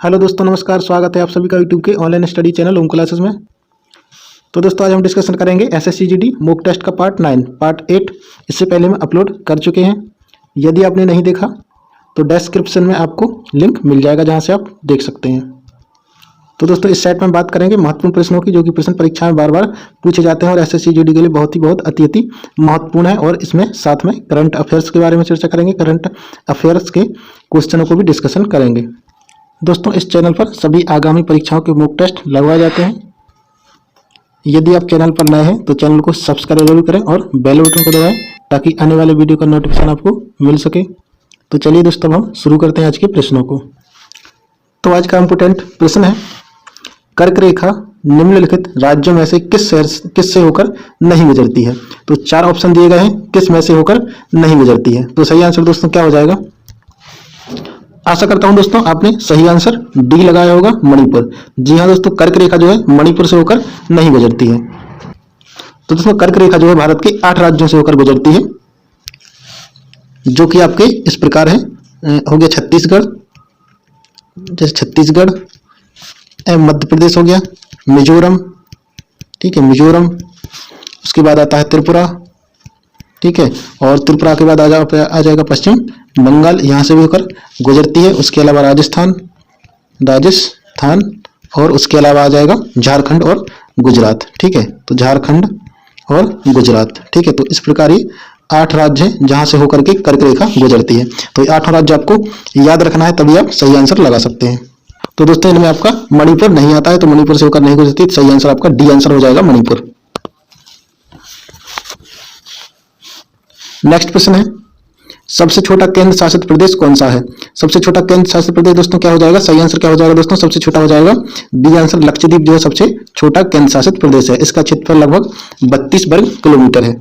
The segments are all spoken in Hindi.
हेलो दोस्तों, नमस्कार। स्वागत है आप सभी का यूट्यूब के ऑनलाइन स्टडी चैनल ओम क्लासेस में। तो दोस्तों आज हम डिस्कशन करेंगे एसएससी जीडी मॉक टेस्ट का पार्ट 9 पार्ट 8। इससे पहले हम अपलोड कर चुके हैं। यदि आपने नहीं देखा तो डिस्क्रिप्शन में आपको लिंक मिल जाएगा जहां से आप देख सकते हैं। तो दोस्तों इस सेट में बात करेंगे महत्वपूर्ण प्रश्नों की, जो कि प्रश्न परीक्षा में बार बार पूछे जाते हैं और एसएससी जीडी के लिए बहुत अति महत्वपूर्ण है। और इसमें साथ में करंट अफेयर्स के बारे में चर्चा करेंगे, करंट अफेयर्स के क्वेश्चनों को भी डिस्कशन करेंगे। दोस्तों इस चैनल पर सभी आगामी परीक्षाओं के मॉक टेस्ट लगवाए जाते हैं। यदि आप चैनल पर नए हैं तो चैनल को सब्सक्राइब जरूर करें और बेल बटन को दबाएं ताकि आने वाले वीडियो का नोटिफिकेशन आपको मिल सके। तो चलिए दोस्तों हम शुरू करते हैं आज के प्रश्नों को। तो आज का इम्पोर्टेंट प्रश्न है, कर्क रेखा निम्नलिखित राज्यों में से किस से होकर नहीं गुजरती है। तो चार ऑप्शन दिए गए हैं, किस में से होकर नहीं गुजरती है। तो सही आंसर दोस्तों क्या हो जाएगा? आशा करता हूं दोस्तों आपने सही आंसर डी लगाया होगा, मणिपुर। जी हां दोस्तों, कर्क रेखा जो है मणिपुर से होकर नहीं गुजरती है। तो दोस्तों कर्क रेखा जो है भारत के 8 राज्यों से होकर गुजरती है, जो कि आपके इस प्रकार है। हो गया छत्तीसगढ़, जैसे छत्तीसगढ़, मध्य प्रदेश हो गया, मिजोरम, ठीक है मिजोरम। उसके बाद आता है त्रिपुरा, ठीक है, और त्रिपुरा के बाद आ जाएगा पश्चिम बंगाल, यहाँ से भी होकर गुजरती है। उसके अलावा राजस्थान और उसके अलावा आ जाएगा झारखंड और गुजरात, ठीक है। तो झारखंड और गुजरात, ठीक है। तो इस प्रकार ये 8 राज्य हैं जहां से होकर के कर्क रेखा गुजरती है। तो ये 8 राज्य आपको याद रखना है, तभी आप सही आंसर लगा सकते हैं। तो दोस्तों इनमें आपका मणिपुर नहीं आता है, तो मणिपुर से होकर नहीं गुजरती। सही आंसर आपका डी आंसर हो जाएगा, मणिपुर। नेक्स्ट प्रश्न है, सबसे छोटा केंद्र शासित प्रदेश कौन सा है। सबसे छोटा केंद्र शासित प्रदेश दोस्तों क्या हो जाएगा? सही आंसर क्या हो जाएगा दोस्तों? सबसे छोटा हो जाएगा बी आंसर, लक्षद्वीप जो है सबसे छोटा केंद्र शासित प्रदेश है। इसका क्षेत्रफल लगभग 32 वर्ग किलोमीटर है।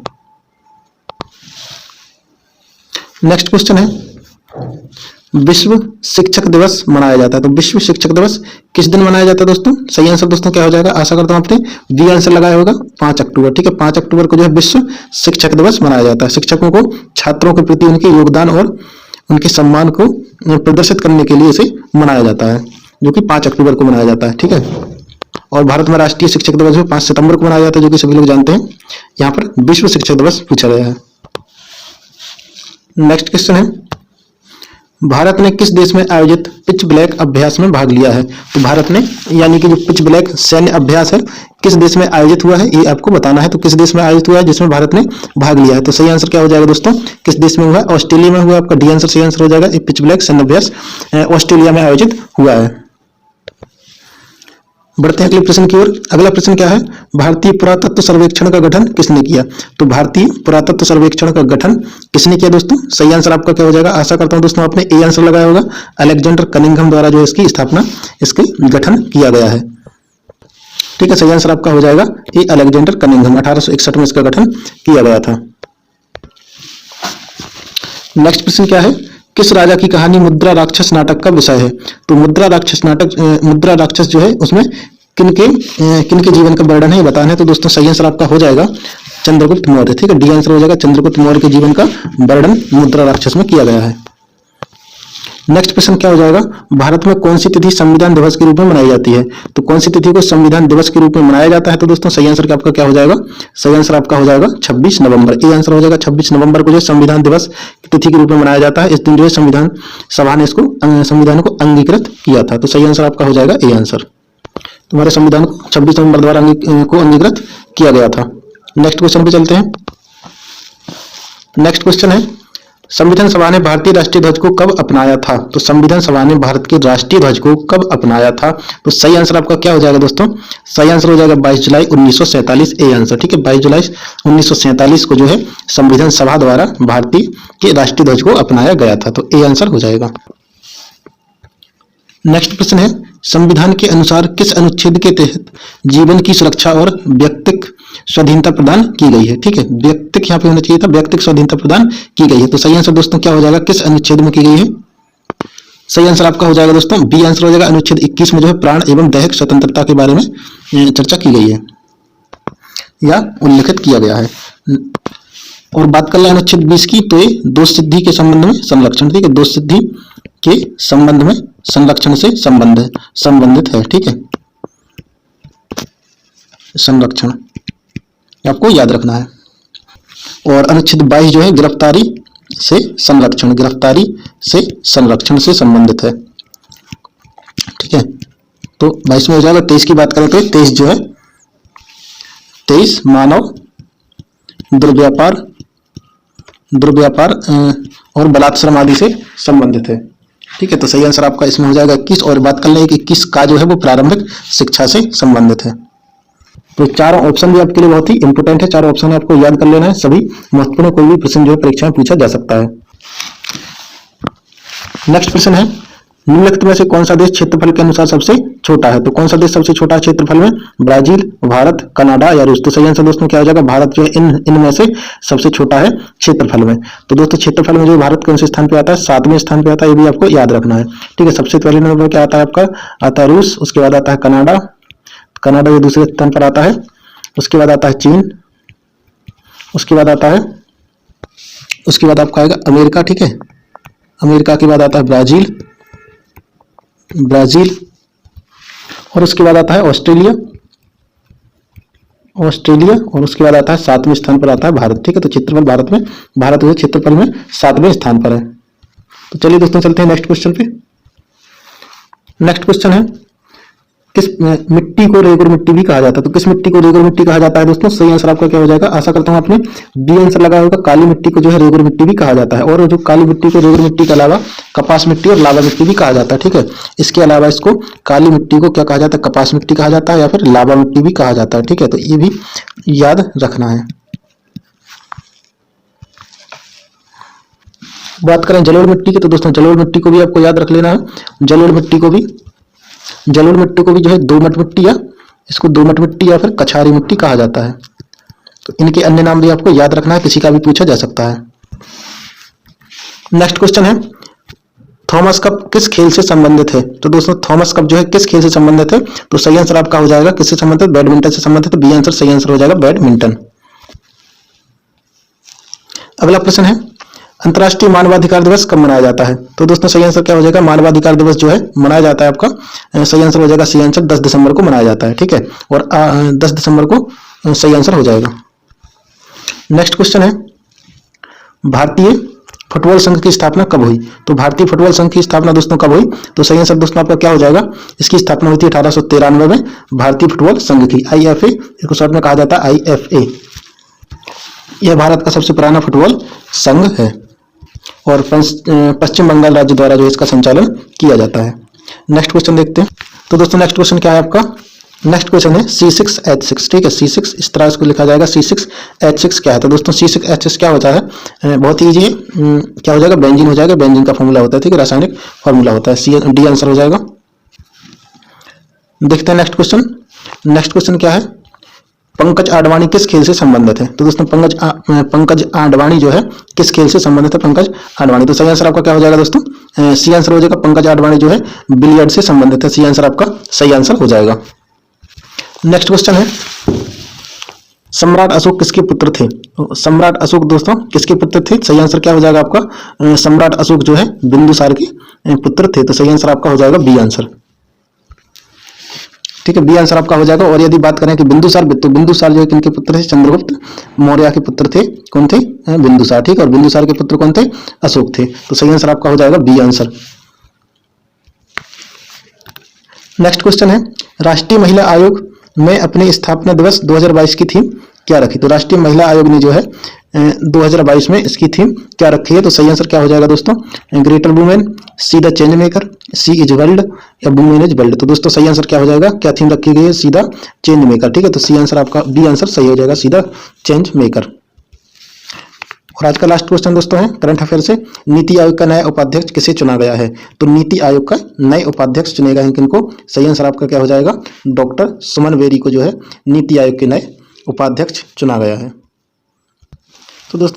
नेक्स्ट क्वेश्चन है, विश्व शिक्षक दिवस मनाया जाता है। तो विश्व शिक्षक दिवस किस दिन मनाया जाता है दोस्तों? सही आंसर दोस्तों क्या हो जाएगा? आशा करता हूं आपने बी आंसर लगाया होगा, 5 अक्टूबर, ठीक है। 5 अक्टूबर को जो है विश्व शिक्षक दिवस मनाया जाता है। शिक्षकों को छात्रों के प्रति उनके योगदान और उनके सम्मान को प्रदर्शित करने के लिए इसे मनाया जाता है, जो कि 5 अक्टूबर को मनाया जाता है, ठीक है। और भारत में राष्ट्रीय शिक्षक दिवस 5 सितंबर को मनाया जाता है, जो कि सभी लोग जानते हैं। यहाँ पर विश्व शिक्षक दिवस पूछा गया है। नेक्स्ट क्वेश्चन है, भारत ने किस देश में आयोजित पिच ब्लैक अभ्यास में भाग लिया है। तो भारत ने, यानी कि जो पिच ब्लैक सैन्य अभ्यास है, किस देश में आयोजित हुआ है ये आपको बताना है। तो किस देश में आयोजित हुआ है जिसमें भारत ने भाग लिया है। तो सही आंसर क्या हो जाएगा दोस्तों? किस देश में हुआ है? ऑस्ट्रेलिया में हुआ। आपका डी आंसर सही आंसर हो जाएगा। ये पिच ब्लैक सैन्य अभ्यास ऑस्ट्रेलिया में आयोजित हुआ है। बढ़ते हैं अगले प्रश्न की ओर। अगला प्रश्न क्या है, भारतीय पुरातत्व सर्वेक्षण का गठन किसने किया। तो भारतीय पुरातत्व सर्वेक्षण का गठन किसने किया दोस्तों? सही आंसर आपका क्या हो जाएगा? आशा करता हूं दोस्तों आपने ए आंसर लगाया होगा। अलेक्जेंडर कनिंघम द्वारा जो इसकी स्थापना, इसके गठन किया गया है, ठीक है। सही आंसर आपका हो जाएगा ए अलेक्जेंडर कनिंघम। 1861 में इसका गठन किया गया था। नेक्स्ट प्रश्न क्या है, किस राजा की कहानी मुद्रा राक्षस नाटक का विषय है। तो मुद्रा राक्षस जो है उसमें किनके जीवन का वर्णन है ये बताना है। तो दोस्तों सही आंसर आपका हो जाएगा चंद्रगुप्त मौर्य, ठीक है। डी आंसर हो जाएगा चंद्रगुप्त मौर्य के जीवन का वर्णन मुद्रा राक्षस में किया गया है। नेक्स्ट प्रश्न क्या हो जाएगा, भारत में कौन सी तिथि संविधान दिवस के रूप में मनाई जाती है। तो कौन सी तिथि को संविधान दिवस के रूप में मनाया जाता है। तो दोस्तों सही आंसर आपका क्या हो जाएगा? सही आंसर आपका हो जाएगा 26 नवंबर। ए आंसर हो जाएगा 26 नवंबर को जो संविधान दिवस की तिथि के रूप में मनाया जाता है। इस दिन जो है संविधान सभा ने इसको संविधान को अंगीकृत किया था। तो सही आंसर आपका हो जाएगा ए आंसर। तुम्हारे संविधान को 26 नवंबर द्वारा अंगीकृत किया गया था। नेक्स्ट क्वेश्चन पे चलते हैं। नेक्स्ट क्वेश्चन है, संविधान सभा ने भारतीय राष्ट्रीय ध्वज को कब अपनाया था। तो संविधान सभा ने भारत के राष्ट्रीय ध्वज को कब अपनाया था। तो सही आंसर आपका क्या हो जाएगा दोस्तों? सही आंसर हो जाएगा 22 जुलाई 1947। ए आंसर, ठीक है। 22 जुलाई 1947 को जो है संविधान सभा द्वारा भारतीय के राष्ट्रीय ध्वज को अपनाया गया था। तो ए आंसर हो जाएगा। नेक्स्ट प्रश्न है, संविधान के अनुसार किस अनुच्छेद के तहत जीवन की सुरक्षा और व्यक्तिक स्वाधीनता प्रदान की गई है, ठीक है। व्यक्तिक यहाँ पे होना चाहिए था, व्यक्तिक स्वाधीनता प्रदान की गई है। तो सही आंसर दोस्तों क्या हो जाएगा? किस अनुच्छेद में की गई है? सही आंसर आपका हो जाएगा दोस्तों बी आंसर हो जाएगा अनुच्छेद 21 में जो है प्राण एवं दैहिक स्वतंत्रता के बारे में चर्चा की गई है या उल्लेखित किया गया है। और बात कर रहे हैं अनुच्छेद 20 की, तो ये दोष सिद्धि के संबंध में संरक्षण, ठीक है। दोष सिद्धि के संबंध में संरक्षण से संबंधित है। ठीक है, संरक्षण आपको याद रखना है। और अनुच्छेद 22 जो है गिरफ्तारी से संरक्षण से संबंधित है। ठीक है, तो 22 में हो जाएगा। 23 की बात करें तो 23 जो है 23 मानव दुर्व्यापार और बलात्श्रम आदि से संबंधित है। ठीक है, तो सही आंसर आपका इसमें हो जाएगा 21। और बात कर लें कि 21 का जो है वो प्रारंभिक शिक्षा से संबंधित है। तो चारों ऑप्शन भी आपके लिए बहुत ही इंपोर्टेंट है। चारों ऑप्शन आपको याद कर लेना है। सभी महत्वपूर्ण कोई भी प्रश्न जो है परीक्षा में पूछा जा सकता है। नेक्स्ट प्रश्न है, निम्नलिखित में से कौन सा देश क्षेत्रफल के अनुसार सबसे छोटा है? तो कौन सा देश सबसे छोटा है क्षेत्रफल में? ब्राजील, भारत, कनाडा या रूस? तो सही आंसर दोस्तों क्या हो जाएगा? भारत जो है इनमें से सबसे छोटा है क्षेत्रफल में। तो दोस्तों क्षेत्रफल में जो भारत कौन से स्थान पे आता है? 7वें स्थान पे आता है। ये भी आपको याद रखना है। ठीक है, सबसे पहले नंबर पर क्या आता है आपका? आता है रूस, उसके बाद आता है कनाडा ये दूसरे स्थान पर आता है। उसके बाद आता है चीन, उसके बाद आपका आएगा अमेरिका। ठीक है, अमेरिका के बाद आता है ब्राजील और उसके बाद आता है ऑस्ट्रेलिया और उसके बाद आता है 7वें स्थान पर आता है भारत। ठीक है, तो क्षेत्रफल भारत जो क्षेत्रफल में 7वें स्थान पर है। तो चलिए दोस्तों चलते हैं नेक्स्ट क्वेश्चन पे। नेक्स्ट क्वेश्चन है, किस मिट्टी को रेगुर मिट्टी भी कहा जाता है? तो किस मिट्टी को रेगुर मिट्टी कहा जाता है दोस्तों? सही आंसर आपका क्या हो जाएगा? आशा करता हूं आपने डी आंसर लगाया होगा। काली मिट्टी को जो है रेगुर मिट्टी भी कहा जाता है। और जो काली मिट्टी को रेगुर मिट्टी के अलावा कपास मिट्टी और लावा मिट्टी भी कहा जाता है। ठीक है, इसके अलावा इसको काली मिट्टी को क्या कहा जाता है? कपास मिट्टी कहा जाता है या फिर लावा मिट्टी भी कहा जाता है। ठीक है, तो ये भी याद रखना है। बात करें जलोढ़ मिट्टी की, तो दोस्तों जलोढ़ मिट्टी को भी आपको याद रख लेना है। जलोढ़ मिट्टी को भी जो है दोमट मिट्टी या इसको दोमट मिट्टी या फिर कछारी मिट्टी कहा जाता है। तो इनके अन्य नाम भी आपको याद रखना है, किसी का भी पूछा जा सकता है। नेक्स्ट क्वेश्चन है, थॉमस कप किस खेल से संबंधित है? तो दोस्तों थॉमस कप जो है किस खेल से संबंधित है? तो सही आंसर आपका हो जाएगा किससे संबंधित? बैडमिंटन से संबंधित। बी आंसर सही आंसर हो जाएगा बैडमिंटन। अगला प्रश्न है, अंतर्राष्ट्रीय मानवाधिकार दिवस कब मनाया जाता है? तो दोस्तों सही आंसर क्या हो जाएगा? मानवाधिकार दिवस जो है मनाया जाता है आपका सही आंसर हो जाएगा सी आंसर 10 दिसंबर को मनाया जाता है। ठीक है, और 10 दिसंबर को सही आंसर हो जाएगा। नेक्स्ट क्वेश्चन है, भारतीय फुटबॉल संघ की स्थापना कब हुई? तो भारतीय फुटबॉल संघ की स्थापना दोस्तों कब हुई? तो सही आंसर दोस्तों आपका क्या हो जाएगा? इसकी स्थापना हुई थी 1893 में भारतीय फुटबॉल संघ की, IFA, इसको शॉर्ट में कहा जाता है IFA। यह भारत का सबसे पुराना फुटबॉल संघ है और पश्चिम बंगाल राज्य द्वारा जो इसका संचालन किया जाता है। नेक्स्ट क्वेश्चन देखते हैं। तो दोस्तों नेक्स्ट क्वेश्चन क्या है आपका? नेक्स्ट क्वेश्चन है C6H6। ठीक है, C6 इस तरह इसको लिखा जाएगा। C6H6 क्या है? तो दोस्तों C6H6 क्या होता है? बहुत ही इजी है। क्या हो जाएगा? बेंजीन हो जाएगा। बेंजीन का फॉर्मूला होता है। ठीक है, रासायनिक फॉर्मूला होता है। डी आंसर हो जाएगा। देखते हैं नेक्स्ट क्वेश्चन। नेक्स्ट क्वेश्चन क्या है? पंकज आडवाणी किस खेल से संबंधित है? तो दोस्तों पंकज आडवाणी जो है किस खेल से संबंधित है? पंकज आडवाणी। तो सही आंसर आपका क्या हो जाएगा दोस्तों? सी आंसर हो जाएगा। पंकज आडवाणी जो है बिलियर्ड से संबंधित है। सी आंसर आपका सही आंसर हो जाएगा। नेक्स्ट क्वेश्चन है, सम्राट अशोक किसके पुत्र थे? तो सम्राट अशोक दोस्तों किसके पुत्र थे? सही आंसर क्या हो जाएगा आपका? सम्राट अशोक जो है बिंदुसार के पुत्र थे। तो सही आंसर आपका हो जाएगा बी आंसर। ठीक है, बी आंसर आपका हो जाएगा। और यदि बात करें कि बिंदुसार, तो बिंदुसार जो है किनके पुत्र थे? चंद्रगुप्त मौर्य के पुत्र थे। कौन थे? बिंदुसार। ठीक है, और बिंदुसार के पुत्र कौन थे? अशोक थे। तो सही आंसर आपका हो जाएगा बी आंसर। नेक्स्ट क्वेश्चन है, राष्ट्रीय महिला आयोग में अपने स्थापना दिवस 2022 की थीम क्या रखी? तो राष्ट्रीय महिला आयोग ने जो है 2022 में इसकी थीम क्या रखी है? तो सही आंसर क्या हो जाएगा दोस्तों? Greater women, she the change maker, she is world या वुमेन इज वर्ल्ड। तो दोस्तों सही आंसर क्या हो जाएगा? क्या थीम रखी गई है? सी द चेंज मेकर। ठीक है, तो सी आंसर आपका बी आंसर सही हो जाएगा, सी द चेंज मेकर। और आज का लास्ट क्वेश्चन दोस्तों है करंट अफेयर से, नीति आयोग का नया उपाध्यक्ष किसे चुना गया है? तो नीति आयोग का नए उपाध्यक्ष चुने गए हैं किनको? सही आंसर आपका क्या हो जाएगा? डॉक्टर सुमन बेरी को जो है नीति आयोग के नए उपाध्यक्ष चुना गया है। तो दोस्तों